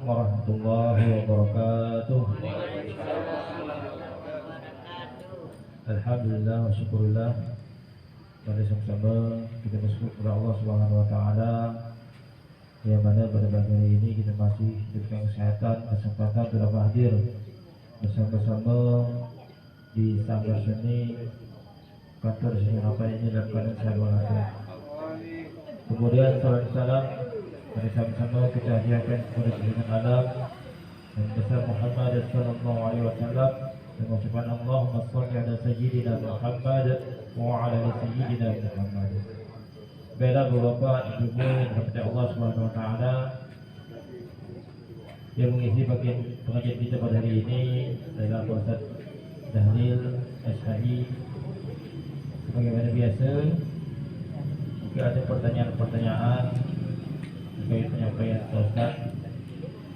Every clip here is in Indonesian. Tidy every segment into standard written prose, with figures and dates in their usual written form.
warahmatullahi wabarakatuh. Alhamdulillah wa syukurillah. Mari sama-sama kita bersyukur kepada Allah Subhanahu wa taala yang mana pada pagi hari ini kita masih diberikan kesehatan, kesempatan dalam hadir bersama-sama di Sanggar Seni kantor seni apa ini dalam keadaan sehat walafiat. Kemudian salam mari sama-sama kita hadiahkan kepada junjungan alam Nabi besar Muhammad sallallahu alaihi wasallam dengan ucapan Allahumma shalli ala sayyidina Muhammad wa ala ali sayyidina Muhammad. Baiklah Bapak Ibu yang dirahmati Allah Subhanahu wa taala, yang mengisi bagian pengajian kita pada hari ini adalah Pak Ustaz Dahlil SHI. Sebagaimana biasa, jika ada pertanyaan-pertanyaan terkait penyampaian Pak Ustaz,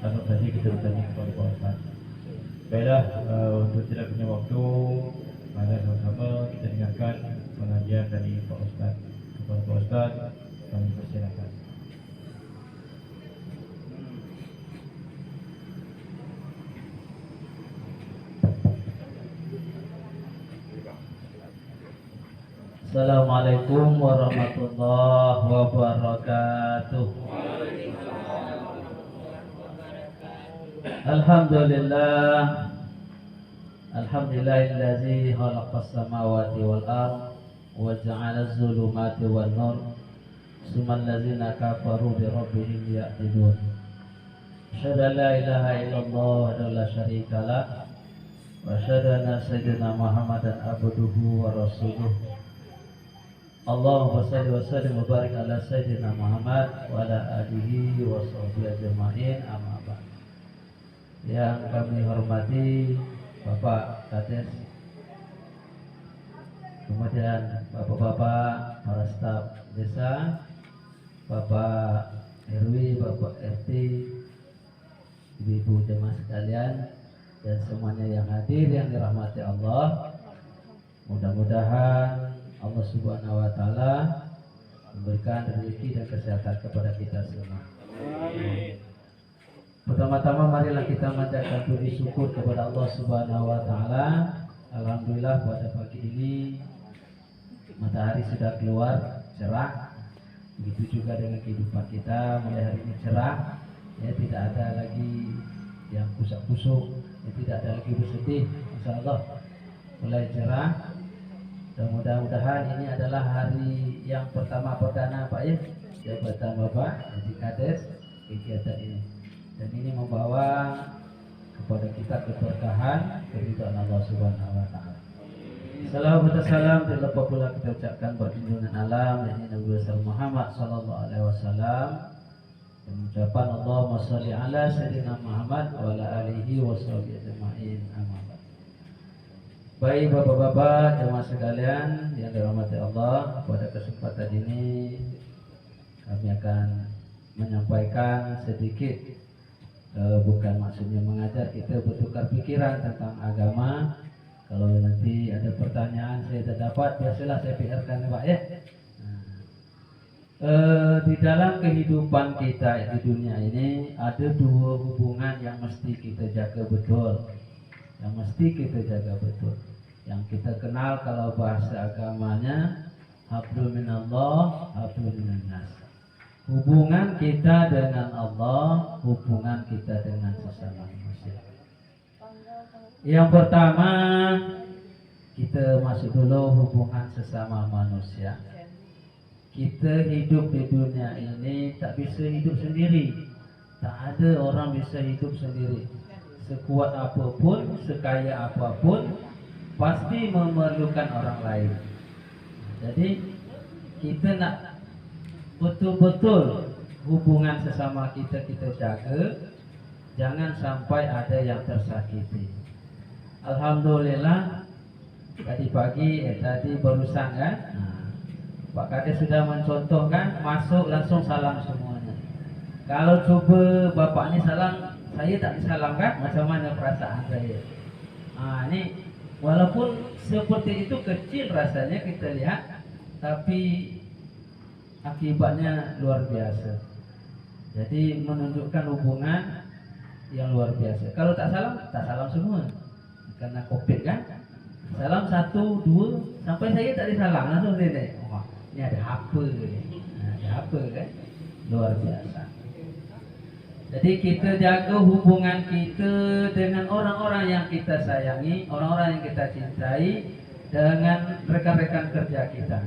langsung saja kita bertanya kepada Pak Ustaz. Baiklah, untuk tidak punya waktu, mari sama-sama kita dengarkan pengajian dari Pak Ustaz. Kepada Pak Ustaz, kami persilakan. Assalamualaikum warahmatullahi wabarakatuh. Alhamdulillah, alhamdulillahillazi khalaqas samawati wal ardh wa ja'ala az-zulumati wan nur summal ladzina kafaru bi rabbihim ya'dilun. Asyhadu an la ilaha illallah wa la syarika lah wa asyhadu anna sayyidina Muhammadan abduhu wa rasuluh. Allahumma shalli wa sallim wa barik ala sayyidina Muhammad wa ala alihi wa sahbihi ajma'in, amma ba'd. Yang kami hormati Bapak Kades, kemudian bapak-bapak para staf desa, Bapak RW, Bapak RT, ibu-ibu jemaah sekalian, dan semuanya yang hadir yang dirahmati Allah. Mudah-mudahan Allah Subhanahu wa taala memberikan rezeki dan kesehatan kepada kita semua. Pertama-tama marilah kita manjatkan puji syukur kepada Allah Subhanahu wa taala. Alhamdulillah pada pagi ini matahari sudah keluar cerah. Begitu juga dengan kehidupan kita, mulai hari ini cerah, ya, tidak ada lagi yang kusuk-kusuk, ya, tidak ada lagi bersedih. Insyaallah mulai cerah. Dan mudah-mudahan ini adalah hari yang pertama perdana Pak ya, jabatan Bapak di Kades kegiatan ini. Dan ini membawa kepada kita keberkahan keridhaan Allah Subhanahu wa taala. Salam terlepas pula kita ucapkan buat junjungan alam yakni Nabi besar Muhammad sallallahu alaihi wasallam, dan ucapan Allahumma shalli ala sayyidina Muhammad wa ala alihi wa sahbihi ajma'in, amma ba'd. Baik bapak-bapak jemaah sekalian yang dirahmati Allah, pada kesempatan ini kami akan menyampaikan sedikit, bukan maksudnya mengajar, kita bertukar pikiran tentang agama. Kalau nanti ada pertanyaan saya tak dapat, biasalah saya PR-kan Pak ya. Di dalam kehidupan kita di dunia ini ada dua hubungan yang mesti kita jaga betul, yang mesti kita jaga betul. Yang kita kenal kalau bahasa agamanya hablum minallah, hablum minannas. Hubungan kita dengan Allah, hubungan kita dengan sesama manusia. Yang pertama, kita masuk dulu hubungan sesama manusia. Kita hidup di dunia ini tak bisa hidup sendiri. Tak ada orang bisa hidup sendiri. Sekuat apapun, sekaya apapun, pasti memerlukan orang lain. Jadi kita nak betul-betul hubungan sesama kita jaga, jangan sampai ada yang tersakiti. Alhamdulillah tadi pagi tadi barusan kan, Pak Kades sudah mencontohkan, masuk langsung salam semuanya. Kalau coba bapak ini salam, saya tak disalamkan, macam mana perasaan saya? Ini walaupun seperti itu kecil rasanya kita lihat, tapi akibatnya luar biasa. Jadi menunjukkan hubungan yang luar biasa. Kalau tak salam semua. Karena COVID kan. Salam 1, 2, sampai saya tak disalam langsung dia. Oh, ini ada apa ni? Ada apa kan? Luar biasa. Jadi kita jaga hubungan kita dengan orang-orang yang kita sayangi, orang-orang yang kita cintai, dengan rekan-rekan kerja kita.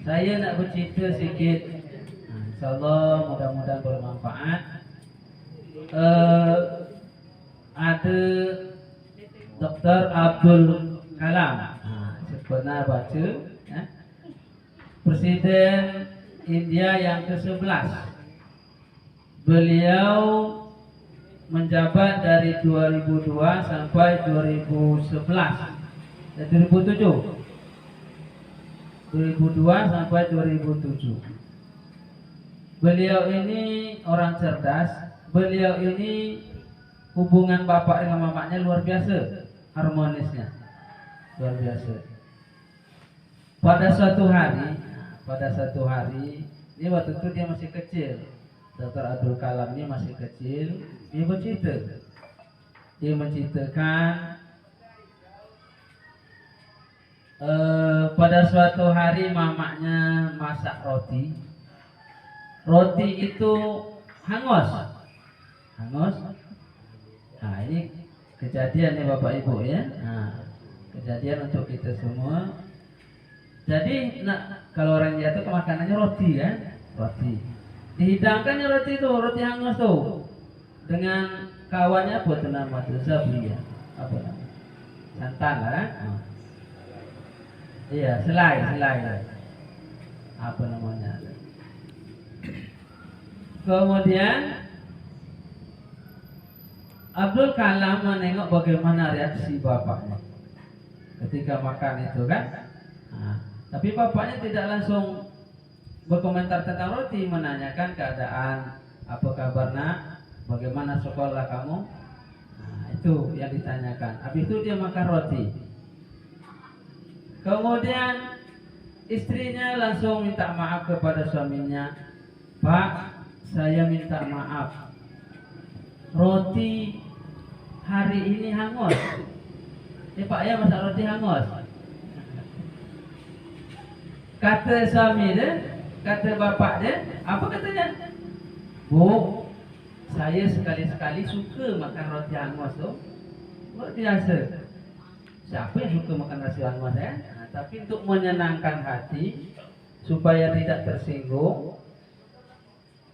Saya nak bercerita sikit, InsyaAllah mudah-mudahan bermanfaat. Ada Dr. Abdul Kalam, pernah baca, Presiden India yang ke-11. Beliau menjabat dari 2002 sampai 2011, 2007. 2002 sampai 2007. Beliau ini orang cerdas. Beliau ini hubungan bapak dengan mamanya luar biasa, harmonisnya luar biasa. Pada suatu hari, ini waktu itu dia masih kecil. Dr. Abdul Kalam ini masih kecil. Dia bercerita. Dia menceritakan pada suatu hari mamanya masak roti. Roti itu hangus. Nah, ini kejadian nih Bapak Ibu ya. Nah, kejadian untuk kita semua. Jadi kalau orang jatuh makanannya roti kan, roti. Dihidangkannya roti itu, roti hangus tuh, dengan kawannya apa tuh nama tuh, Zabia, apa nama? Santan lah. Iya, selai. Apa namanya? Kemudian Abdul Kalam menengok bagaimana reaksi bapaknya ketika makan itu kan. Tapi bapaknya tidak langsung berkomentar tentang roti, menanyakan keadaan, apa kabar nak, bagaimana sekolah kamu. Itu yang ditanyakan. Habis itu dia makan roti. Kemudian istrinya langsung minta maaf kepada suaminya. Pak, saya minta maaf, roti hari ini hangus. Pak ya masak roti hangus. Kata suami dia, kata bapak dia, apa katanya? Bu, saya sekali-sekali suka makan roti hangus tu. Luar biasa. Siapa yang suka makan roti hangus ya? Tapi untuk menyenangkan hati, supaya tidak tersinggung,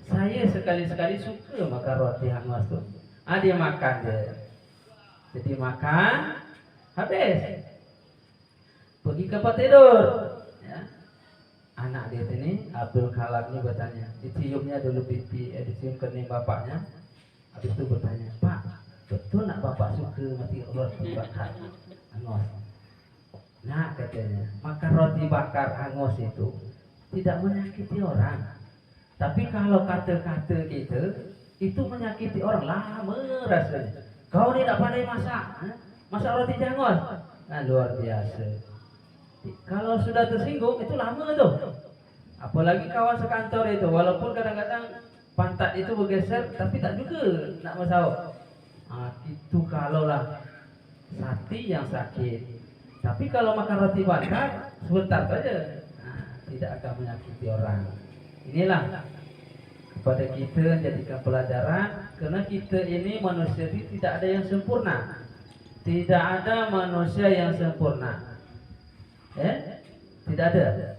saya sekali-sekali suka makan roti hangus tu. Dia makan dia. Jadi makan, habis. Pergi ke tempat tidur. Ya. Anak dia ini, Abdul Kalam ni bertanya. Diciumnya dulu pipi, dicium kening bapaknya. Habis itu bertanya, Pak, betul nak bapak suka mati roti bakar hangus? Nah katanya, makan roti bakar hangus itu tidak menyakiti orang. Tapi kalau kata-kata kita itu menyakiti orang, lama rasanya. Kau ni tak pandai masak, masak roti hangus. Nah, luar biasa. Kalau sudah tersinggung itu lama tu. Apalagi kawan sekantor itu, walaupun kadang-kadang pantat itu bergeser, tapi tak juga nak masak. Itu kalaulah hati yang sakit. Tapi kalau makan roti bakar sebentar saja, tidak akan menyakiti orang. Inilah kepada kita jadikan pelajaran, karena kita ini manusia ini tidak ada yang sempurna. Tidak ada manusia yang sempurna. Tidak ada.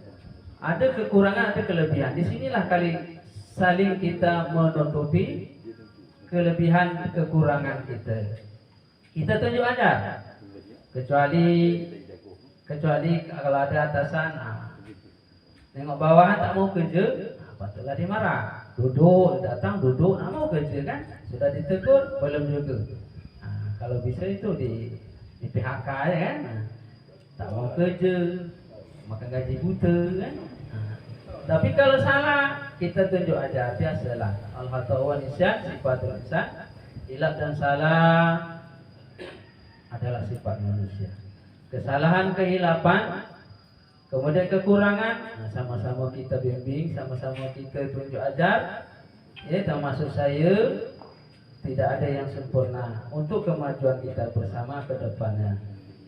Ada kekurangan, ada kelebihan. Di sinilah kali saling kita menutupi kelebihan kekurangan kita. Kita tunjuk aja. Kecuali kalau ada atasan, tengok bawahan tak mau kerja, patutlah dia marah. Duduk, datang duduk, nak mau kerja kan? Sudah ditegur, belum juga. Kalau bisa itu di PHK ya kan? Tak mau kerja, makan gaji buta kan? Tapi kalau salah, kita tunjuk aja, biasalah. Al-khata'u wal nisyan, sifatul insan. Hilaf dan salah adalah sifat manusia. Kesalahan, kehilapan, kemudian kekurangan, sama-sama kita bimbing, sama-sama kita tunjuk ajar. Termasuk saya tidak ada yang sempurna untuk kemajuan kita bersama ke depannya.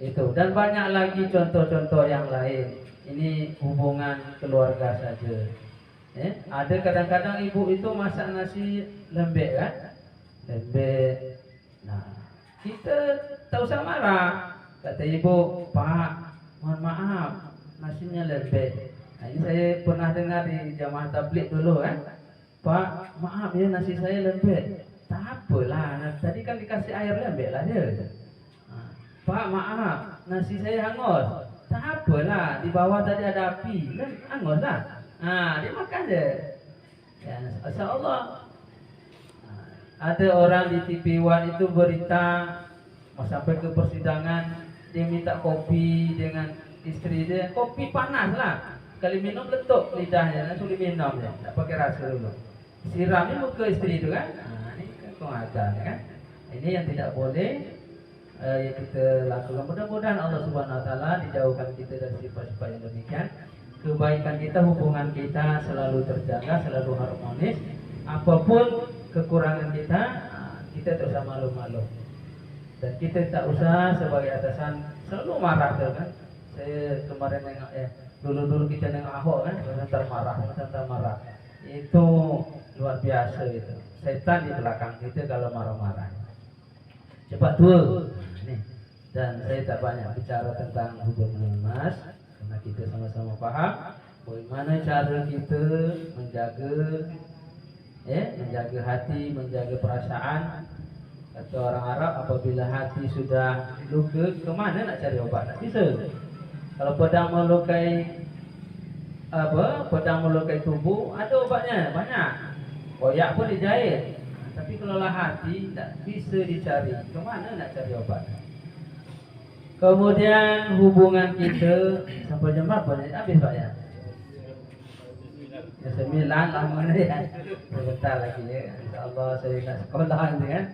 Itu dan banyak lagi contoh-contoh yang lain. Ini hubungan keluarga saja. Ada kadang-kadang ibu itu masak nasi lembek kan? Lembek. Nah, kita tak usah marah. Kata ibu, "Pak, mohon maaf, nasinya lembek." Nah, ini saya pernah dengar di jamaah tabligh dulu kan. "Pak, maaf ya nasi saya lembek." "Tak apalah, tadi kan dikasih air lembek lah dia." "Pak, maaf, nasi saya hangus." "Tak apalah, di bawah tadi ada api, kan hangus lah." Dia makan je. Ya, insya-Allah. Ada orang di TV One itu berita mau sampai ke persidangan, dia minta kopi dengan istri dia, kopi panas lah. Kali minum letup lidahnya, langsung diminum ya, tak pakai rasa dulu. Siramnya muka istri itu kan. Ini kan pengajar kan. Ini yang tidak boleh yang kita lakukan. Mudah-mudahan Allah Subhanahu Wa Taala dijauhkan kita dari sifat-sifat yang demikian. Kebaikan kita, hubungan kita selalu terjaga, selalu harmonis. Apapun kekurangan kita, kita tak usah malu-malu. Dan kita tak usah sebagai atasan selalu marah kan. Saya kemarin nengok dulu kita nengok Ahok kan, sebentar marah. Itu luar biasa itu. Setan di belakang kita kalau marah-marah. Cepat tua. Dan saya tak banyak bicara tentang hubungan emas karena kita sama-sama paham bagaimana cara kita menjaga hati, menjaga perasaan. Kata orang Arab, apabila hati sudah luka, kemana nak cari obat? Tak bisa. Kalau pedang melukai tubuh, ada obatnya banyak. Koyak pun dijahit. Tapi kalau hati tak bisa dicari, kemana nak cari obat? Kemudian hubungan kita sampai jam berapa ni? Habis Pak ya? Ya 9 lama ni ya. Sebentar lagi ya. InsyaAllah saya nak sekolah ni kan.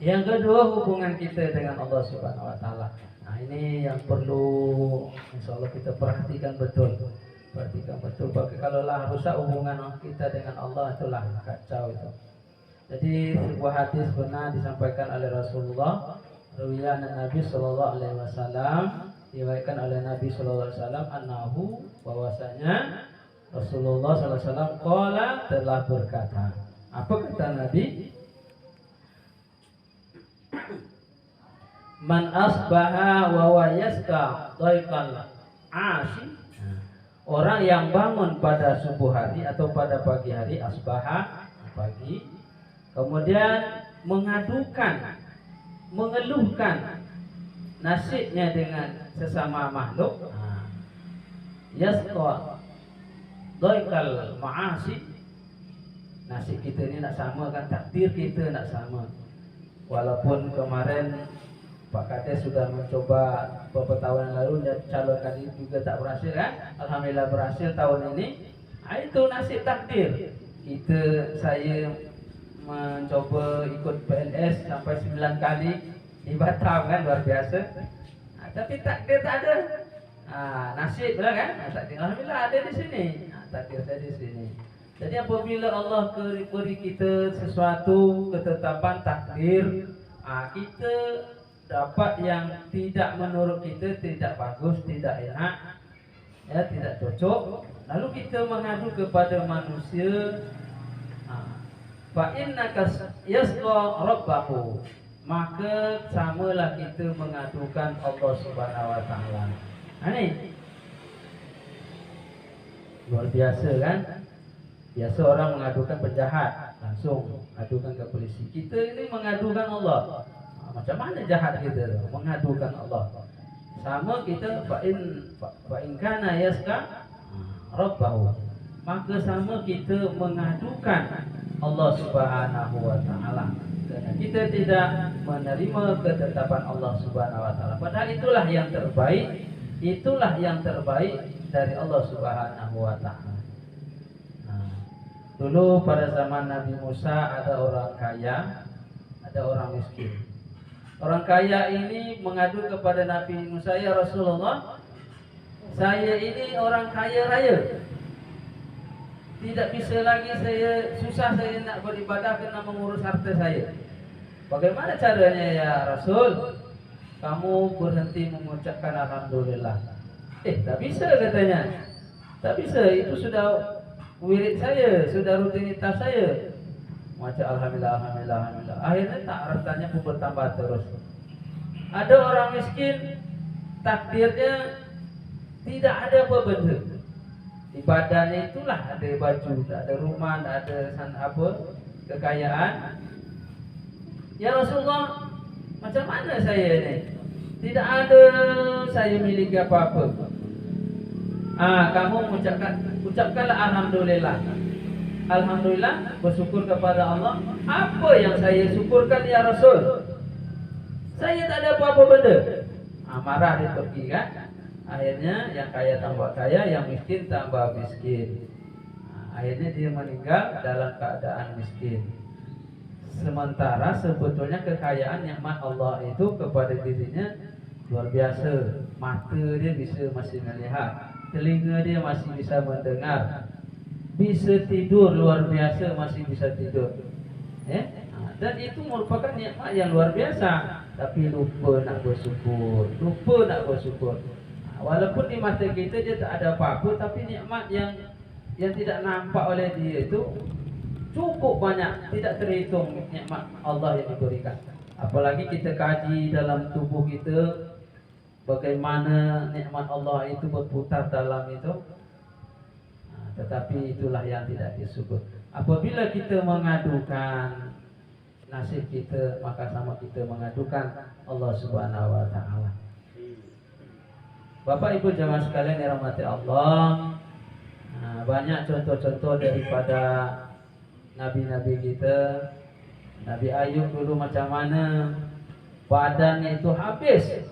Yang kedua hubungan kita dengan Allah Subhanahu Wa Taala. Nah ini yang perlu InsyaAllah kita perhatikan betul. Kalau rusak hubungan kita dengan Allah, itulah kacau itu. Jadi sebuah hadis benar disampaikan oleh Rasulullah. Riwayat Nabi Sallallahu Alaihi Wasallam, diriwayatkan oleh Nabi Sallallahu Alaihi Wasallam, annahu, bahwasanya Rasulullah Sallallahu Alaihi Wasallam qala, telah berkata. Apa kata Nabi? Man asbaha wa huwa yaska dhaiqal ashi. Orang yang bangun pada subuh hari atau pada pagi hari, asbaha pagi, kemudian mengeluhkan nasibnya dengan sesama makhluk, yasqa dhaikal ma'asi. Nasib kita ni nak sama kan, takdir kita nak sama. Walaupun kemarin Pak Kades sudah mencoba beberapa tahun yang lalu, dia calonkan ini juga tak berhasil kan. Alhamdulillah berhasil tahun ini. Itu nasib takdir. Saya mencoba ikut PNS sampai 9 kali di Batam kan, luar biasa. Tapi takdir tak ada. Nasib lah kan. Takdir alhamdulillah ada di sini. Takdir ada di sini. Jadi apabila Allah beri kita sesuatu ketetapan takdir, kita dapat yang tidak menurut kita, tidak bagus, tidak enak, ya, tidak cocok, lalu kita mengadu kepada manusia, fa innaka yasqa rabbahu, maka samalah kita mengadukan Allah Subhanahu Wa Taala. Ini luar biasa kan? Biasa orang mengadukan penjahat, langsung adukan ke polisi. Kita ini mengadukan Allah. Macam mana jahat kita mengadukan Allah? Sama kita fa in kana yaska rabbahu, maka sama kita mengadukan Allah Subhanahu Wa Taala. Karena kita tidak menerima ketetapan Allah Subhanahu Wa Taala. Padahal itulah yang terbaik dari Allah Subhanahu Wa Taala. Dulu pada zaman Nabi Musa ada orang kaya, ada orang miskin. Orang kaya ini mengadu kepada Nabi Musa, ya Rasulullah, saya ini orang kaya raya, Tidak bisa lagi susah saya nak beribadah karena mengurus harta saya. Bagaimana caranya ya Rasul? Kamu berhenti mengucapkan alhamdulillah. Tak bisa katanya. Tak bisa, itu sudah wirid saya, sudah rutinitas saya. Macam alhamdulillah, alhamdulillah, alhamdulillah. Akhirnya tak rasanya pun bertambah terus. Ada orang miskin, takdirnya tidak ada apa benda. Di badannya itulah ada baju, tak ada rumah, tak ada apa kekayaan. Ya Rasulullah, macam mana saya ini? Tidak ada saya miliki apa-apa. Kamu ucapkanlah alhamdulillah. Alhamdulillah, bersyukur kepada Allah. Apa yang saya syukurkan ya Rasul? Saya tak ada apa-apa benda. Marah dia pergi kan. Akhirnya yang kaya tambah kaya, yang miskin tambah miskin. Akhirnya dia meninggal dalam keadaan miskin. Sementara sebetulnya kekayaan nikmat Allah itu kepada dirinya luar biasa. Mata dia masih melihat, telinga dia masih bisa mendengar, bisa tidur luar biasa, masih bisa tidur. Dan itu merupakan nikmat yang luar biasa. Tapi lupa nak bersyukur, Walaupun di mata kita dia tak ada apa-apa, tapi nikmat yang tidak nampak oleh dia itu cukup banyak, tidak terhitung nikmat Allah yang diberikan. Apalagi kita kaji dalam tubuh kita bagaimana nikmat Allah itu berputar dalam itu. Tetapi itulah yang tidak disebut. Apabila kita mengadukan nasib kita, maka sama kita mengadukan Allah Subhanahu wa taala. Bapak Ibu jamaah sekalian yang dirahmati Allah, banyak contoh-contoh daripada nabi-nabi kita. Nabi Ayub dulu macam mana badannya itu habis,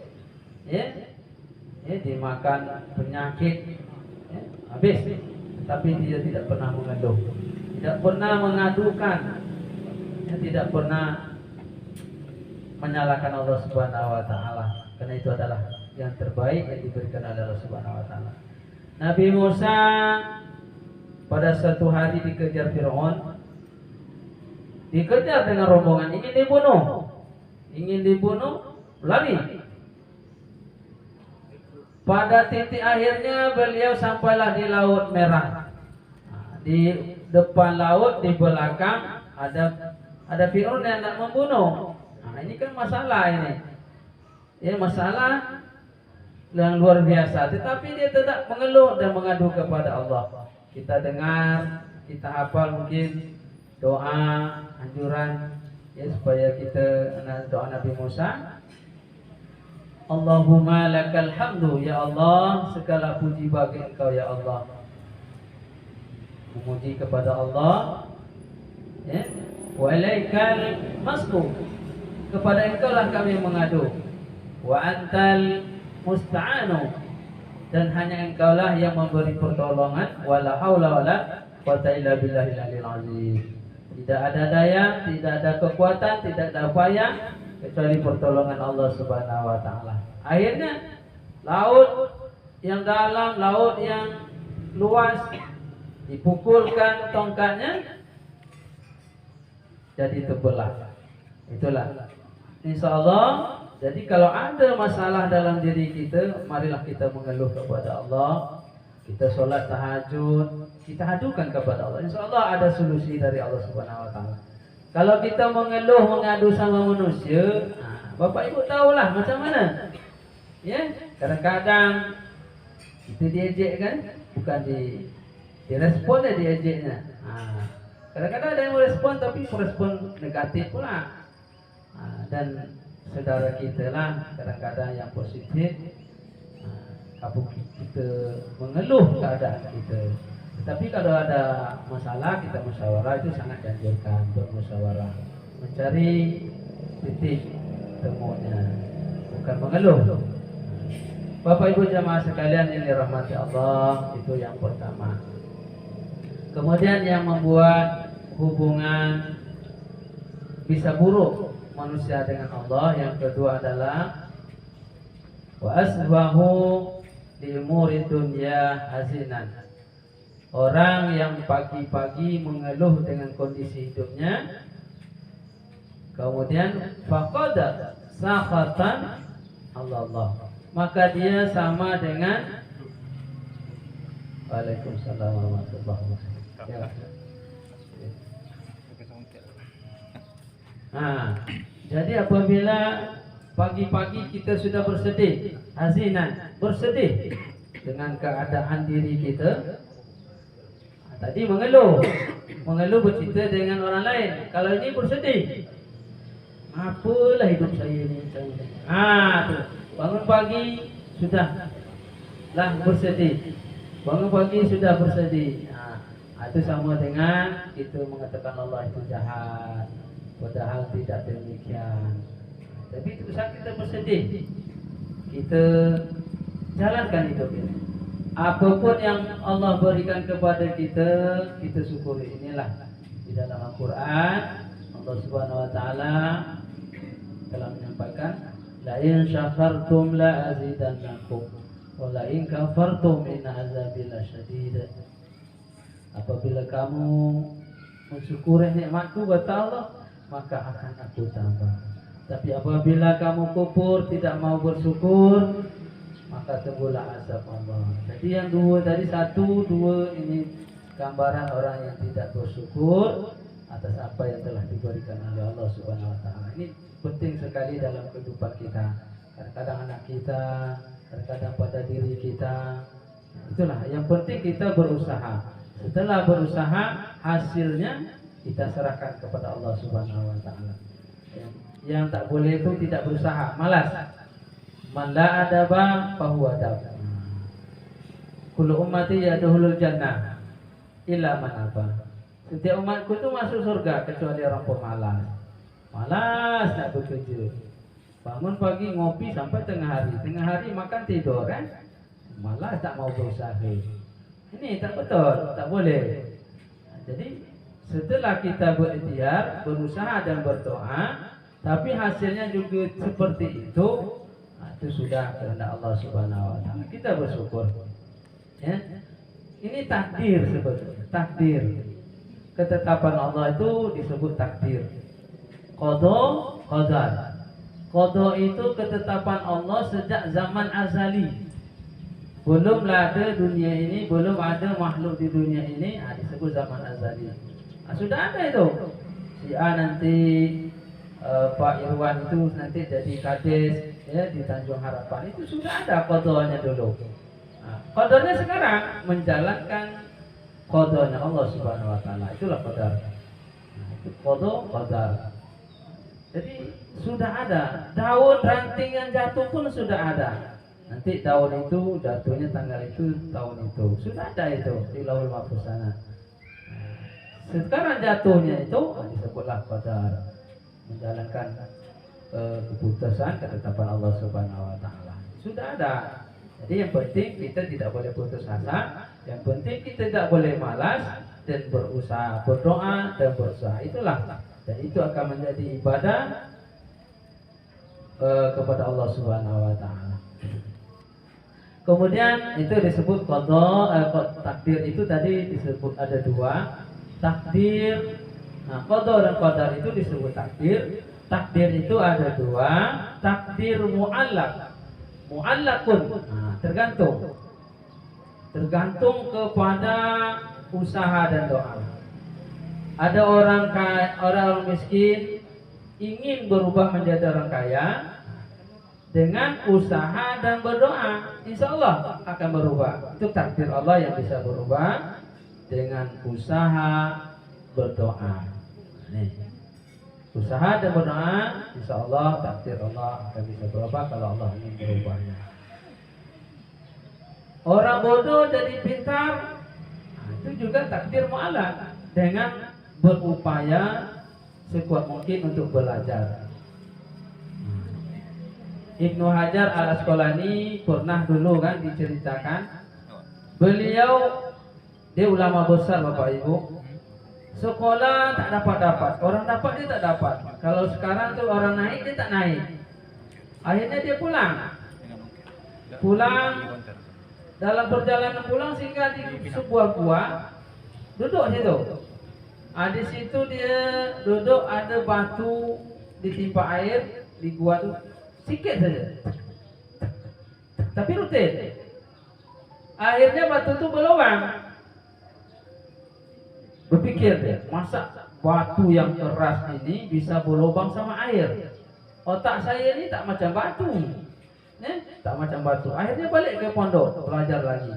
dimakan penyakit, habis. Tapi dia tidak pernah mengeluh, tidak pernah mengadukan, tidak pernah menyalahkan Allah Subhanahu wa taala. Karena itu adalah yang terbaik yang diberikan oleh Allah Subhanahu wa taala. Nabi Musa pada suatu hari dikejar Firaun. Dikejar dengan rombongan, ingin dibunuh, lari. Pada titik akhirnya beliau sampailah di Laut Merah. Di depan laut, di belakang ada Firaun yang nak membunuh. Ini kan masalah ini. Masalah yang luar biasa. Tetapi dia tetap mengeluh dan mengadu kepada Allah. Kita dengar, kita hafal mungkin doa anjuran supaya kita doa Nabi Musa. Allahumma lakal hamdu, ya Allah, segala puji bagi Engkau ya Allah. Memuji kepada Allah. Wa ilaikal masku, kepada Engkau lah kami mengadu. Wa antal musta'anu, dan hanya Engkau lah yang memberi pertolongan. Wala haula wala quwata illa billahil aliyil azim. Tidak ada daya, tidak ada kekuatan, tidak ada upaya kecuali pertolongan Allah Subhanahu wa taala. Akhirnya laut yang dalam, laut yang luas, dipukulkan tongkatnya jadi terbelah. Itulah insyaallah. Jadi kalau ada masalah dalam diri kita, marilah kita mengeluh kepada Allah. Kita sholat tahajud, kita hadukan kepada Allah. InsyaAllah ada solusi dari Allah Subhanahu wa taala. Kalau kita mengeluh, mengadu sama manusia, Bapak Ibu tahulah macam mana. Kadang-kadang itu diejek kan, bukan direspon diejeknya. Kadang-kadang ada yang merespon tapi merespon negatif pula. Dan saudara kita lah kadang-kadang yang positif. Kita mengeluh keadaan kita. Tetapi kalau ada masalah, kita musyawarah, itu sangat dianjurkan untuk musyawarah, mencari titik temunya, bukan mengeluh. Bapak Ibu jamaah sekalian yang dirahmati Allah, itu yang pertama. Kemudian yang membuat hubungan bisa buruk manusia dengan Allah, yang kedua adalah wa asbahu di umuri dunya hazinan. Orang yang pagi-pagi mengeluh dengan kondisi hidupnya, kemudian faqada sakhatan Allah, maka dia sama dengan Waalaikumsalam warahmatullahi wabarakatuh. Ya. Nah, jadi apabila pagi-pagi kita sudah bersedih, hazinan, bersedih dengan keadaan diri kita, tadi mengeluh bercerita dengan orang lain. Kalau ini bersedih, apalah hidup saya ini. Tuh, bangun pagi sudah lah bersedih. Bangun pagi sudah bersedih. Itu sama dengan kita mengatakan Allah itu jahat, padahal tidak demikian. Tapi itu saat kita bersedih, kita jalankan hidup ini. Apapun yang Allah berikan kepada kita, kita syukuri. Inilah di dalam Al-Quran Allah Subhanahu Wa Taala telah menyampaikan, la in syakartum la azidannakum wa la in kafartum inna azabi lasyadid. Apabila kamu mensyukuri nikmatku kata Allah, maka akan aku tambah. Tapi apabila kamu kufur, tidak mau bersyukur, maka tunggulah azab Allah. Jadi yang dua tadi, satu, dua, ini gambaran orang yang tidak bersyukur atas apa yang telah diberikan oleh Allah Subhanahu Wa Taala. Ini penting sekali dalam kehidupan kita. Kadang-kadang anak kita, kadang-kadang pada diri kita. Itulah yang penting, kita berusaha. Setelah berusaha, hasilnya kita serahkan kepada Allah Subhanahu Wa Taala. Yang tak boleh itu tidak berusaha, malas. Man la adaba fahuwa adab. Kullu ummati yadkhulul jannah illa man aba. Setiap umatku itu masuk surga kecuali orang pemalas. Malas nak bekerja. Bangun pagi ngopi sampai tengah hari. Tengah hari makan tidur kan? Malas, tak mau berusaha. Ini tak betul, tak boleh. Jadi setelah kita berikhtiar, berusaha dan berdoa, tapi hasilnya juga seperti itu sudah kehendak Allah Subhanahu Wa Taala. Kita bersyukur. Ya. Ini takdir sebetulnya. Takdir. Ketetapan Allah itu disebut takdir. Qada, qadar. Qada itu ketetapan Allah sejak zaman azali. Belum ada dunia ini, belum ada makhluk di dunia ini, disebut zaman azali. Sudah ada itu. Si A nanti Pak Irwan itu nanti jadi kades ya di Tanjung Harapan, itu sudah ada qadanya dulu. Qadanya sekarang menjalankan qadanya Allah Subhanahu Wa Taala. Itulah qadar. Itu qada, qadar. Jadi sudah ada. Daun ranting yang jatuh pun sudah ada. Nanti daun itu jatuhnya tanggal itu, tahun itu. Sudah ada itu di Lauhul Mahfuz sana. Sekarang jatuhnya itu disebutlah qadar. Menjalankan keputusan ketetapan Allah Subhanahu Wa Taala. Sudah ada. Jadi yang penting kita tidak boleh putus asa. Yang penting kita tidak boleh malas dan berusaha, berdoa dan berusaha. Itulah. Dan itu akan menjadi ibadah kepada Allah Subhanahu Wa Taala. Kemudian itu disebut qada, takdir itu tadi disebut ada dua. Takdir, qada dan qadar itu disebut takdir. Takdir itu ada dua. Takdir mu'allaq, mu'allaqun, tergantung kepada usaha dan doa. Ada orang miskin ingin berubah menjadi orang kaya, dengan usaha dan berdoa, insya Allah akan berubah. Itu takdir Allah yang bisa berubah dengan usaha berdoa. Nih, usaha dan berdoa, insya Allah takdir Allah akan bisa berubah kalau Allah ingin berubahnya. Orang bodoh jadi pintar, itu juga takdir mu'allaq, dengan berupaya sekuat mungkin untuk belajar. Ibnu Hajar al-Asqalani pernah dulu kan diceritakan, beliau dia ulama besar Bapak Ibu, sekolah tak dapat, orang dapat dia tak dapat. Kalau sekarang tuh orang naik dia tak naik. Akhirnya dia pulang Dalam perjalanan pulang singgah di sebuah gua, duduk situ. Di situ dia duduk, ada batu ditimpa air di gua tuh sedikit saja. Tapi rutin. Akhirnya batu itu berlubang. Berpikir dia, masa batu yang keras ini bisa berlubang sama air? Otak saya ini tak macam batu, tak macam batu. Akhirnya balik ke pondok, belajar lagi.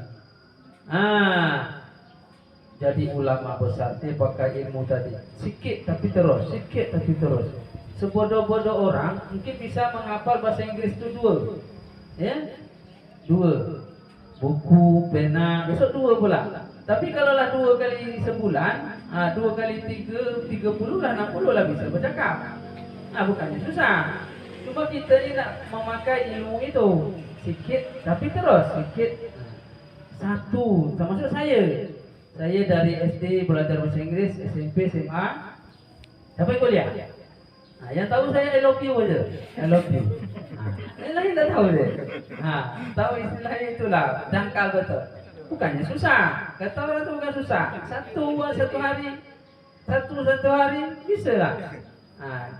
Jadi ulama besar dia pakai ilmu tadi, sikit tapi terus, sikit tapi terus. Sebodoh-bodoh orang mungkin bisa menghafal bahasa Inggris itu dua, buku, pena, besok dua pula. Tapi kalau lah 2 kali sebulan, 2 kali 3, 30 lah, 60 lah bisa bercakap. Bukannya susah. Cuma kita ni nak memakai ilmu itu sikit tapi terus, sikit. Satu, termasuk saya. Saya dari SD belajar bahasa Inggris, SMP, SMA, sampai kuliah. Yang tahu saya I love you aja, I love you. Yang lain tak tahu dia. Tahu istilahnya itulah, dangkal betul. Bukannya susah, kata orang itu bukan susah. Satu hari bisa lah.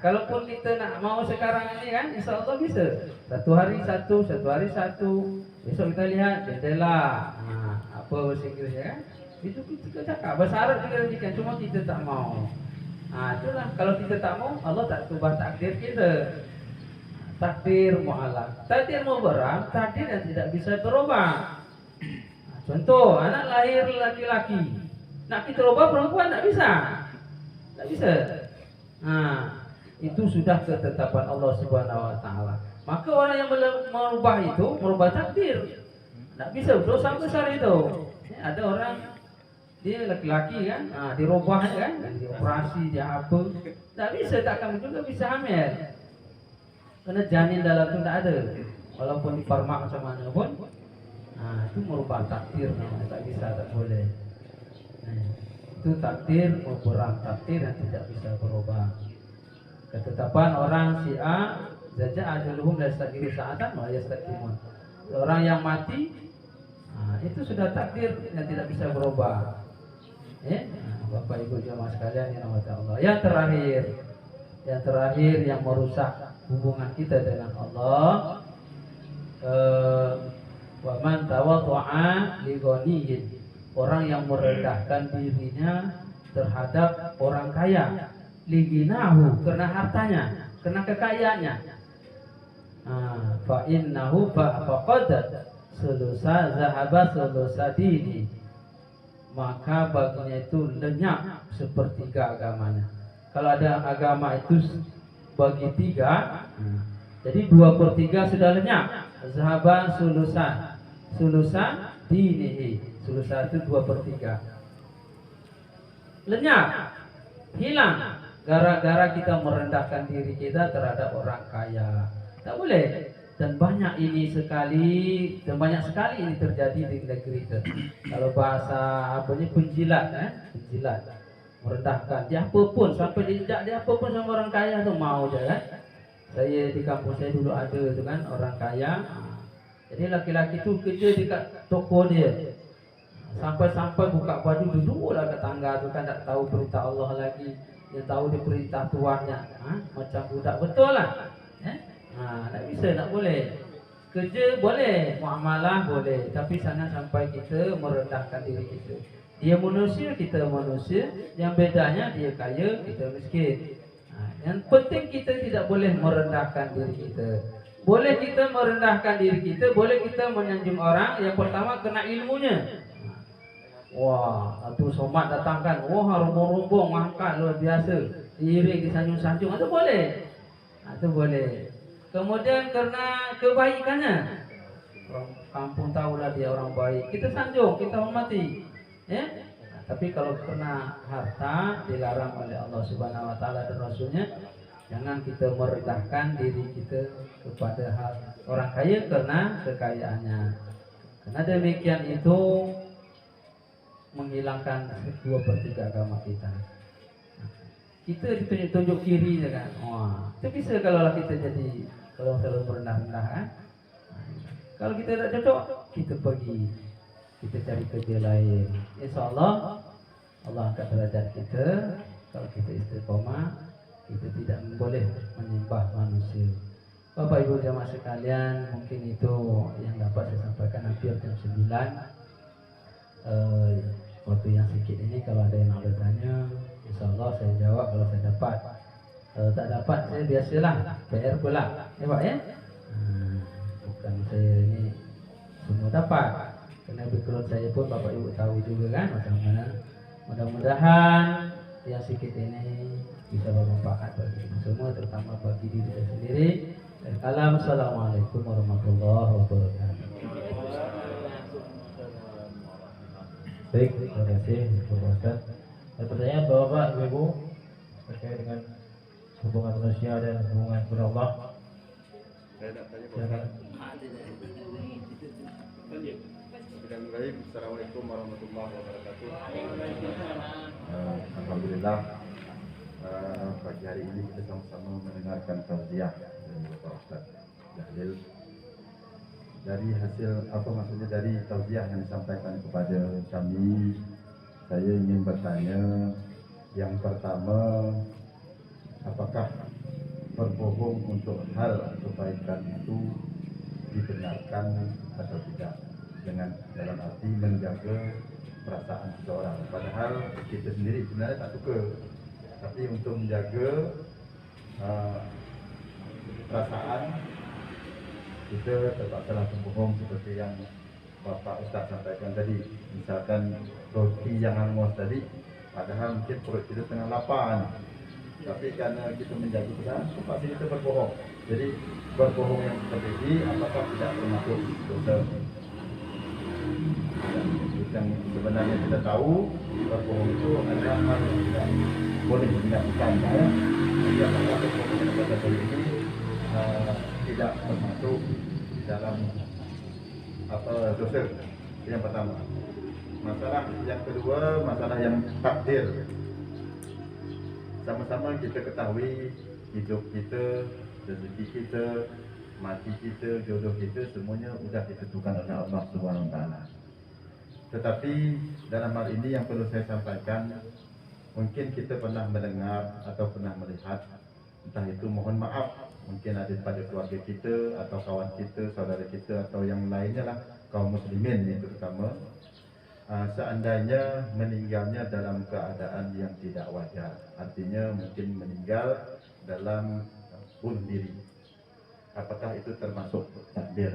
Kalaupun kita nak mau sekarang ini kan, insya Allah bisa. Satu hari satu. Besok kita lihat jendela. Apa bahasa Inggrisnya kan? Itu kita cakap. Bahasa Arab juga demikian, cuma kita tak mau. Itulah kalau kita tak mau, Allah tak ubah takdir kita. Takdir mu'alaq. Takdir mubarram, takdir yang tidak bisa berubah. Contoh, anak lahir laki-laki, nak kita ubah perempuan tak bisa. Tak bisa. Itu sudah ketetapan Allah Subhanahu wa taala. Maka orang yang merubah itu merubah takdir. Tak bisa, dosa besar itu. Ada orang dia laki-laki kan, dirubah kan, dioperasi, dia apa. Tak bisa, takkan juga bisa hamil. Karena janin dalam itu tak ada. Walaupun difarmak macam mana pun, itu merubah takdir namanya, tak bisa, tak boleh. Itu takdir mubarram, takdir yang tidak bisa berubah. Ketetapan orang Syiah, zaja ajaluhum la yastaqiru sa'atan wa yastaqimun. Orang yang mati, itu sudah takdir yang tidak bisa berubah. Bapak Ibu jemaah sekalian yang dirahmati Allah. Yang terakhir yang merusak hubungan kita dengan Allah, wa man tawaddu'a li ghaniyyin, orang yang merendahkan dirinya terhadap orang kaya, liginahu, karena hartanya, karena kekayaannya, fa innahu faqad sulusa zahaba sulusa dini, maka baginya itu lenyap sepertiga agamanya. Kalau ada agama itu bagi 3, jadi 2/3 sudah lenyap. Zahaba sulusa dinihi, sulusa itu 2/3 lenyap, hilang, gara-gara kita merendahkan diri kita terhadap orang kaya. Tak boleh. Dan banyak sekali ini terjadi di negeri kita. Kalau bahasa penjilat, penjilat, merendahkan dia apapun, sampai diinjak dia apapun sama orang kaya tu mau je kan. Saya di kampung saya dulu ada tu kan orang kaya. Jadi laki-laki tu kerja dekat toko dia. Sampai buka baju duduklah ke tangga tu kan, tak tahu perintah Allah lagi. Dia tahu dia perintah tuannya. Macam budak betul lah. Tak bisa, tak boleh. Kerja boleh, muamalah boleh, tapi jangan sampai kita merendahkan diri kita. Dia manusia, kita manusia. Yang bedanya dia kaya, kita miskin. Yang penting kita tidak boleh merendahkan diri kita. Boleh kita merendahkan diri kita, boleh kita menyanjung orang. Yang pertama kena ilmunya. Wah, tu somat datangkan, rombong-rombong angkat luar biasa, iring disanjung-sanjung, itu boleh. Itu boleh. Kemudian karena kebaikannya, orang kampung tahulah dia orang baik, kita sanjung, kita hormati. Tapi kalau kena harta, dilarang oleh Allah Subhanahu wa taala dan Rasulnya. Jangan kita merendahkan diri kita kepada orang kaya karena kekayaannya. Karena demikian itu menghilangkan 2/3 agama kita. Kita ditunjuk-tunjuk kiri je kan. Itu bisa kalau kita jadi kalau selalu merendah-rendah kan. Kalau kita tak cocok, kita pergi. kita cari kerja lain. Insya Allah Allah angkat derajat kita kalau kita istiqomah, kita tidak boleh menyembah manusia. Bapak Ibu jamaah sekalian, mungkin itu yang dapat saya sampaikan. Hampir jam 9. Waktu yang sedikit ini kalau ada yang nak bertanya, insya Allah saya jawab kalau saya dapat. Kalau tak dapat saya biasalah PR pula, ya Pak ya. Bukan saya ini semua dapat, karena background saya pun Bapak Ibu tahu juga kan macam mana. Mudah-mudahan yang sedikit ini bisa bermanfaat bagi kita semua, terutama bagi diri saya sendiri. Assalamualaikum warahmatullahi wabarakatuh. Baik, terima kasih Bapak Ustaz. Ada pertanyaan Bapak Ibu terkait dengan hubungan manusia dan hubungan kepada Allah? Saya nak tanya Silakan. Bismillahirrahmanirrahim. Assalamualaikum warahmatullahi wabarakatuh. Alhamdulillah, pagi hari ini kita sama-sama mendengarkan tausiah dari Bapak Ustaz Jahlil. Dari hasil maksudnya dari tausiah yang disampaikan kepada kami, saya ingin bertanya. Yang pertama, apakah berbohong untuk hal kebaikan itu dibenarkan atau tidak, dengan dalam arti menjaga perasaan seseorang, padahal kita sendiri sebenarnya tak suka, tapi untuk menjaga perasaan kita terpaksalah berbohong, seperti yang Bapak Ustaz sampaikan tadi. Misalkan roti yang hangus tadi, padahal mungkin perut kita tengah lapar, tapi karena kita menjaga perasaan, terpaksa kita berbohong. Jadi berbohong yang seperti ini apakah tidak termasuk dosa? Yang sebenarnya kita tahu berbohong itu adalah hal yang tidak boleh dilakukan, ya. Jadi apakah berbohong yang seperti ini tidak termasuk dalam dosa? Yang pertama. Masalah yang kedua, masalah yang takdir. Sama-sama kita ketahui hidup kita, rezeki kita, mati kita, jodoh kita, semuanya sudah ditentukan oleh Allah Subhanahu Wa Taala. Tetapi dalam hal ini yang perlu saya sampaikan, mungkin kita pernah mendengar atau pernah melihat, entah itu mohon maaf, mungkin ada pada keluarga kita atau kawan kita, saudara kita atau yang lainnya lah, kaum muslimin ini terutama, seandainya meninggalnya dalam keadaan yang tidak wajar, artinya mungkin meninggal dalam bunuh diri. Apakah itu termasuk takdir?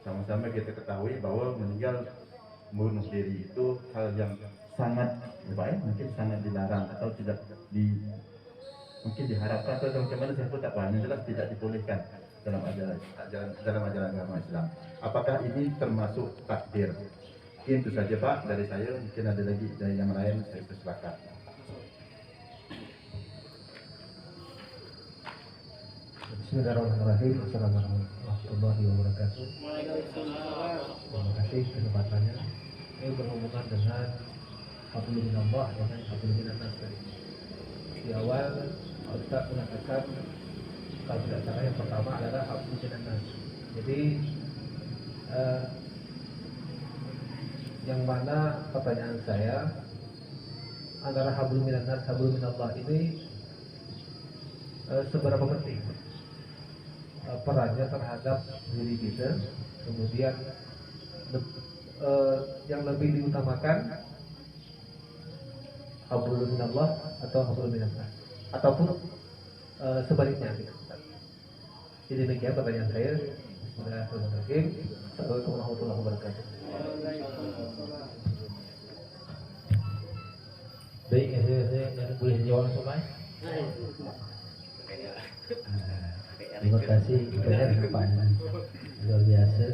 Sama-sama kita ketahui bahwa meninggal bunuh diri itu hal yang sangat baik, mungkin sangat dilarang atau tidak mungkin diharapkan atau macam mana saya pun tak paham. Yang jelas tidak dibolehkan dalam ajaran agama Islam. Apakah ini termasuk takdir? Mungkin itu saja Pak dari saya. Mungkin ada lagi dari yang lain, saya persilakan. Bismillahirrahmanirrahim. Assalamualaikum warahmatullahi wabarakatuh. Terima kasih kesempatannya. Ini berhubungan dengan hablum minallah dengan hablum minannas tadi. Di awal Ustaz mengatakan kalau tidak salah yang pertama adalah hablum minannas. Jadi yang mana pertanyaan saya antara hablum minannas, hablum minallah ini seberapa penting perannya terhadap diri kita, kemudian yang lebih diutamakan hablum minallah atau hablum minannas, ataupun sebaliknya gitu. Jadi demikian pertanyaan saya. Bismillahirrahmanirrahim. Assalamualaikum warahmatullahi wabarakatuh. Baik, saya boleh jawab semua. Terima kasih kepada pertanyaan luar biasa.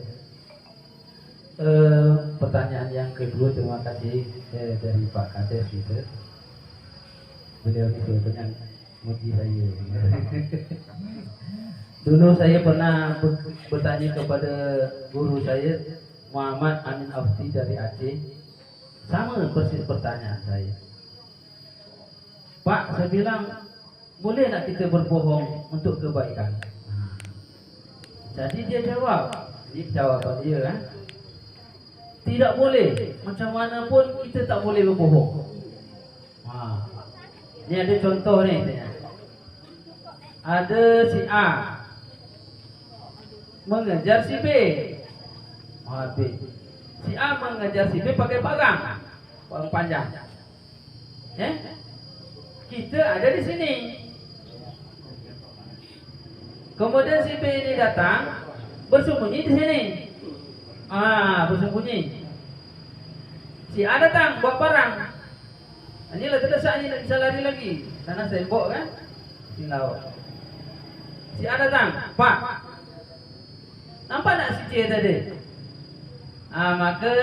Pertanyaan yang kedua, terima kasih dari Pak Kades gitu. Beliau ini sebetulnya muji saya. Dulu saya pernah bertanya kepada guru saya Muhammad Amin Afti dari Aceh, sama persis pertanyaan saya. Pak, saya bilang, boleh nak kita berbohong untuk kebaikan? Jadi dia jawab, ini jawaban dia kan. tidak boleh. Macam mana pun kita tak boleh berbohong. Ini ada contoh ni. Ada si A mengejar si B. Si A mengejar si B pakai parang panjang. Kita ada di sini. Kemudian si B ini datang bersembunyi di sini. Bersembunyi. Si A datang bawa parang. Inilah terdesak ni, tak bisa lari lagi. Sana tembok kan? Tinggal. Si A datang, Pak. Nampak tak si C tadi? Maka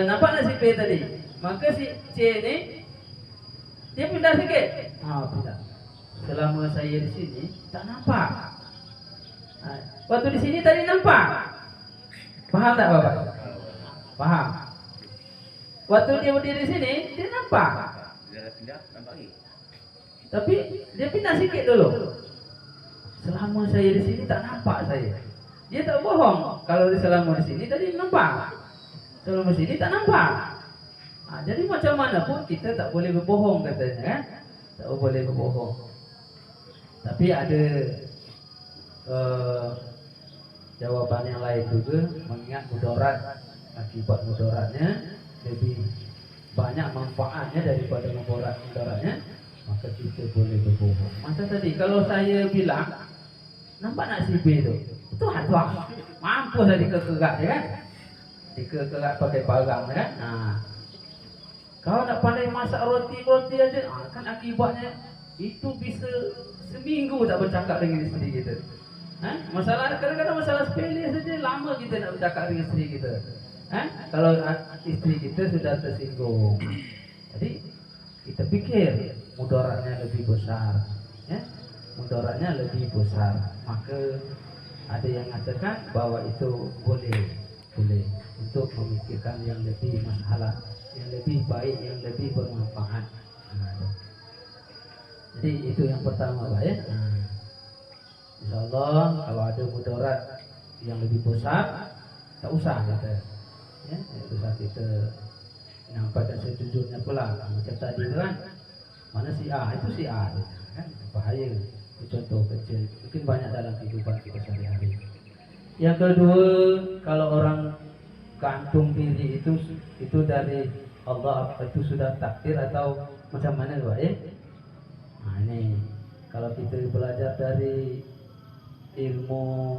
nampak tak si B tadi? Maka si C ni dia pindah sikit. Pindah. Selama saya di sini tak nampak. Waktu di sini tadi nampak. Faham tak Bapak? Faham. Waktu dia berdiri di sini dia nampak. Dia pindah nampak lagi. Tapi dia pindah sikit dulu. Selama saya di sini tak nampak saya. Dia tak bohong. Kalau dia selama di sini tadi nampak. Selama di sini tak nampak. Jadi macam mana pun kita tak boleh berbohong katanya kan? Tak boleh berbohong. Tapi ada jawapan yang lain juga, mengingat mudarat, akibat mudaratnya lebih banyak manfaatnya daripada mudaratnya, maka kita boleh berbohong. Masa tadi kalau saya bilang nampak nak si B tu, itu hantuah, mampu lah dikekerak dia kan, dikekerak pakai parang kan. Kalau nak pandai masak roti aja, kan akibatnya itu bisa seminggu tak bercakap dengan isteri kita. Masalah kadang-kadang masalah sepele saja lama kita nak bercakap dengan isteri kita. Kalau isteri kita sudah tersinggung, jadi kita fikir mudaratnya lebih besar, mudaratnya lebih besar. Maka ada yang mengatakan bahwa itu boleh untuk memikirkan yang lebih masalah, yang lebih baik, yang lebih bermanfaat. Jadi itu yang pertama Pak ya. InsyaAllah kalau ada mudarat yang lebih besar, tak usah kita tak usah kita nampakkan sejujurnya pula. Macam tadi tu kan, mana si A, itu si A kan, bahaya. Itu contoh kecil, mungkin banyak dalam kehidupan kita sehari-hari. Yang kedua, kalau orang gantung diri itu dari Allah, itu sudah takdir atau macam mana Pak ya? Ini kalau kita belajar dari ilmu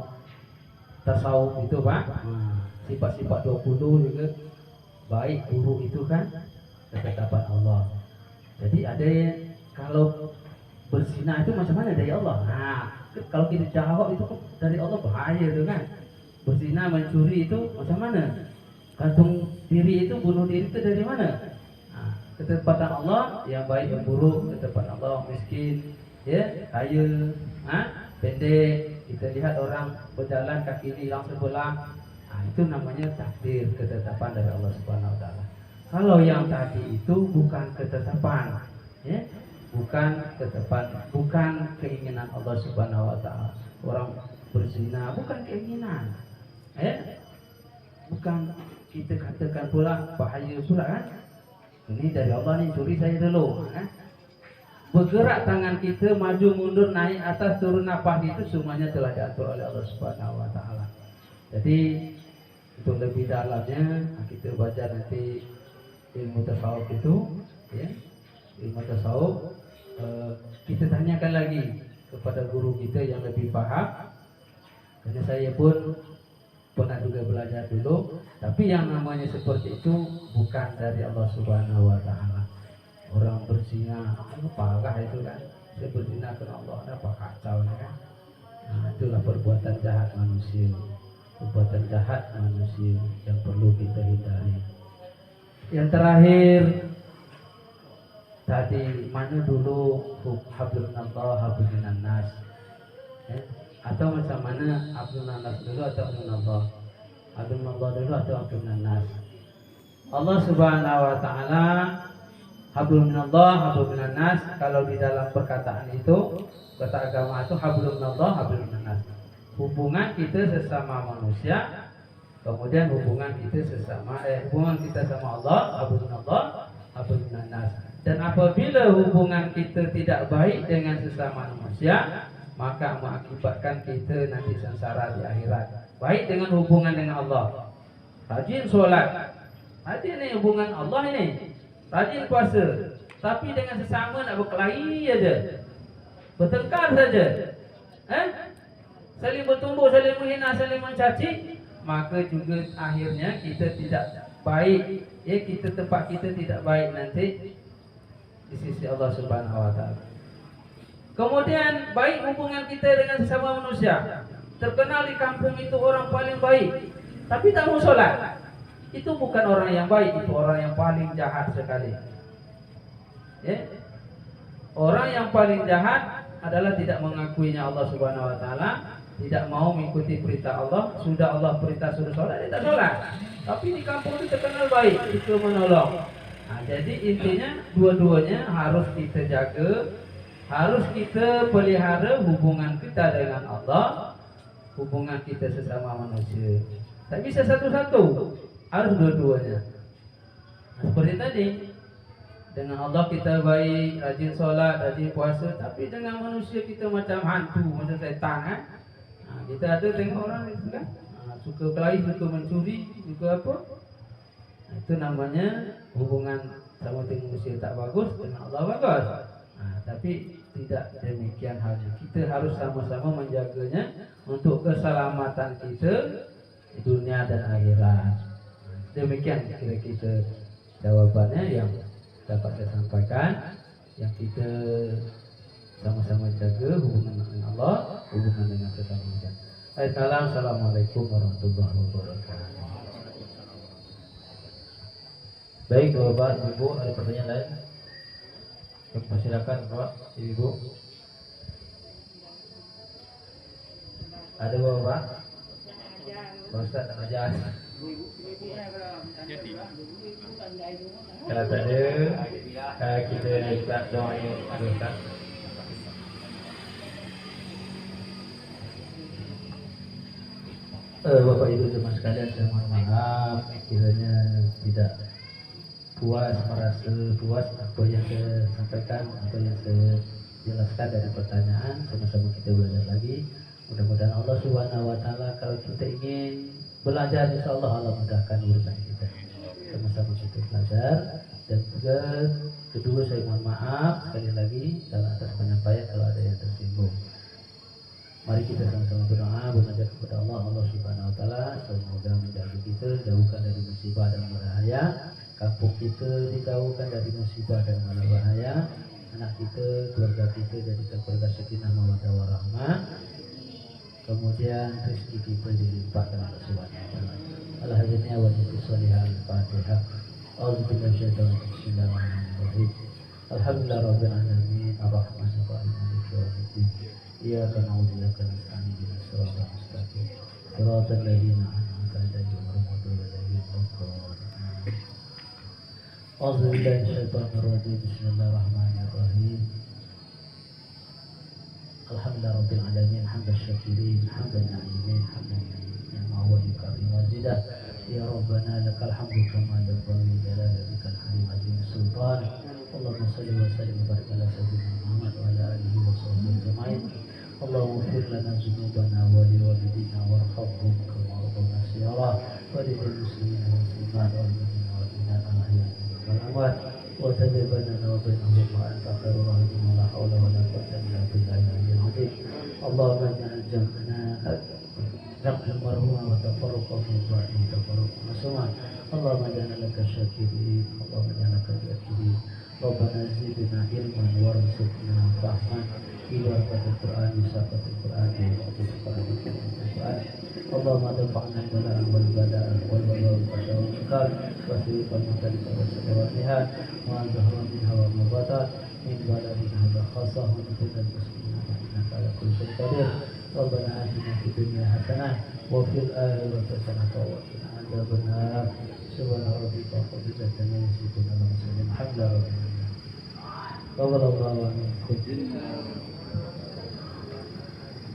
tasawuf itu Pak, sifat-sifat 20 juga baik buruk itu kan ketetapan Allah. Jadi ada yang kalau berzina itu macam mana dari Allah. Kalau kita jawab itu dari Allah bahaya itu kan. Berzina, mencuri itu macam mana? Gantung diri itu, bunuh diri itu dari mana? Ketetapan Allah yang baik yang buruk, ketetapan Allah miskin, kaya, pendek. Kita lihat orang berjalan kaki hilang sebelah, itu namanya takdir, ketetapan dari Allah Subhanahu Wa Taala. Kalau yang tadi itu bukan ketetapan, bukan ketetapan, bukan keinginan Allah Subhanahu Wa Taala. Orang berzina bukan keinginan, bukan kita katakan pula bahaya pula kan. Ini dari Allah nih, curi saya dulu. Bergerak tangan kita maju mundur naik atas turun nafas itu semuanya telah diatur oleh Allah Subhanahu Wa Taala. Jadi untuk lebih dalamnya kita baca nanti ilmu tasawuf itu, ilmu tasawuf. Kita tanyakan lagi kepada guru kita yang lebih paham. Karena saya pun pernah juga belajar dulu, tapi yang namanya seperti itu bukan dari Allah Subhanahu Wa Taala. Orang berzina, parah itu kan. Dia berzina kerana Allah, apa kacau kan. Itulah perbuatan jahat manusia. Perbuatan jahat manusia yang perlu kita hindari. Yang terakhir tadi, mana dulu hablum minallah, hablum minan nas, atau macam mana hablum minan nas dulu atau hablum minallah? Hablum minallah dulu atau hablum minan nas? Allah Subhanahu Wa Taala hablum minallah, hablum minan nas. Kalau di dalam perkataan itu, kata agama itu hablum minallah, hablum minan nas. Hubungan kita sesama manusia Kemudian hubungan kita sesama hubungan kita sama Allah, abudullah, nas. Dan apabila hubungan kita tidak baik dengan sesama manusia, maka mengakibatkan kita nanti sengsara di akhirat. Baik dengan hubungan dengan Allah, rajin solat, rajin ni hubungan Allah ini, rajin puasa, tapi dengan sesama nak berkelahi aja, bertengkar saja, saling bertumbuk, saling menghina, saling mencaci, maka juga akhirnya kita tidak baik, tempat kita tidak baik nanti di sisi Allah Subhanahu wa taala. Kemudian baik hubungan kita dengan sesama manusia. Terkenal di kampung itu orang paling baik, tapi tak mau solat. Itu bukan orang yang baik, itu orang yang paling jahat sekali. Orang yang paling jahat adalah tidak mengakuinya Allah Subhanahu wa taala, tidak mau mengikuti perintah Allah. Sudah Allah perintah suruh solat, dia tak solat. Tapi di kampung itu terkenal baik, itu menolong. Nah, jadi intinya dua-duanya harus kita jaga, harus kita pelihara hubungan kita dengan Allah, hubungan kita sesama manusia. Tak bisa satu-satu, harus dua-duanya. Nah, seperti tadi, dengan Allah kita baik, rajin solat, rajin puasa, tapi dengan manusia kita macam hantu, macam setan kan? Nah, kita ada tengok orang itu kan, suka kelahi, suka mencuri, suka apa? Nah, itu namanya hubungan sama dengan manusia tak bagus, dengan Allah bagus. Nah, tapi tidak demikian halnya. Kita harus sama-sama menjaganya untuk keselamatan kita di dunia dan akhirat. Demikian kira-kira jawabannya yang dapat saya sampaikan, yang kita sama-sama jaga hubungan dengan Allah, hubungan dengan sesama manusia. Assalamualaikum warahmatullahi wabarakatuh. Baik Bapak, Ibu, ada pertanyaan lain? Silakan Pak, Ibu. Ada Bapak? Pak Ustaz nak ajar. Kalau tak ada, kita tak doain Ustaz. Bapak Ibu teman sekalian, saya mohon maaf kiranya tidak puas, merasa puas apa yang saya sampaikan, apa yang saya jelaskan dari pertanyaan. Sama-sama kita belajar lagi. Mudah-mudahan Allah Subhanahu wa taala, kalau kita ingin belajar, insyaallah Allah mudahkan urusan kita. Sama-sama kita belajar. Dan juga kedua, saya mohon maaf sekali lagi dalam atas penyampaian kalau ada yang tersinggung. Mari kita sama-sama berdoa, bermunajat kepada Allah Subhanahu wa taala, semoga menjaga kita, jauhkan dari musibah dan bahaya. Kampung kita dijauhkan dari musibah dan bahaya. Anak kita, keluarga kita jadikan keluarga sakinah mawaddah warahmah. Kemudian rezeki kita dilimpahkan oleh Subhanahu wa taala. Al-hajjah wa salihah al-Fatihah. Auzubillahi minasyaitonir rajim. Bismillahirrahmanirrahim. Alhamdulillahirabbil alamin, arrahmanir rahim, maliki yaumiddin. Iyyaka na'budu wa iyyaka nasta'in, ihdinas siratal mustaqim. Shiratal ladzina an'amta 'alaihim ghairil maghdubi 'alaihim waladdallin. Auzubillahi minasyaitonir rajim. Bismillahirrahmanirrahim. Alhamdulillahirabbil alamin, hamdan syakirin, hamdan na'imin, hamdan ni'ma wa yukarim wa zidah. Ya Rabbana lakal hamdu kama yanbaghi li jalalika al-karim azim sultan. Allahumma salli wa sallim wa barik ala sayyidina Muhammad wa ala alihi wa sahbihi ajma'in. Allahumma ighfir lana dhunubana wa li walidina warhamhum kama rabbana shighara wa lil muslimina wal muslimat wal mu'minina wal mu'minat al-ahya'i wal amwat wa tabi bainana wa bainahum wa anta khairur rahimin wa la hawla wa la quwwata illa billahi al-'aliyyil 'azim. Allahumma ij'al jam'ana jam'an marhuman wa tafarruqa fi ba'di tafarruqan ma'suman. Allahumma ij'alna laka syakirin, Allahumma ij'alna laka syakirin. Rabbana zidna ilman warzuqna fahman. Ila Al-Quran, Bisafat Al-Quran, Al-Quran. Allahumma dafa'na al-bala'a wal-bala'a wal-bala'a wal-bala'a wasirif al-mutalib wa-salawatiha wa al-zahra minha wa mabata min baladina hadha khasah wa nufidal muslimina wa innaka ala kulli syai'in qadir. Rabbana atina fid dunya hasanah wa fil akhirati hasanah wa qina adzabannar. Subhana rabbika rabbil izzati amma yasifun wa salamun alal mursalin. Wallahu a'lam.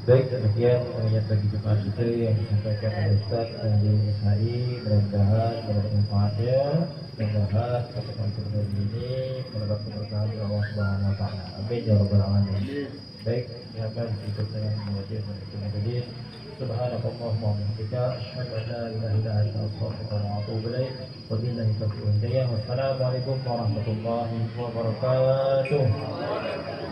Baik, demikian pengajian bagi Jumat itu yang disampaikan oleh Ustaz dari SHI. Mudah-mudahan bermanfaatnya, mudah-mudahan teman-teman ini mendapat keberkahan dari Allah Subhanahu Wa Taala. Amin ya rabbal alamin. Baik, silakan untuk dengan mengaji menutup majlis. Subhanakallahumma wa bihamdika asyhadu an la ilaha illa anta astaghfiruka wa atubu ilaik. Wabillahi taufiq wal hidayah. Wassalamualaikum warahmatullahi wabarakatuh.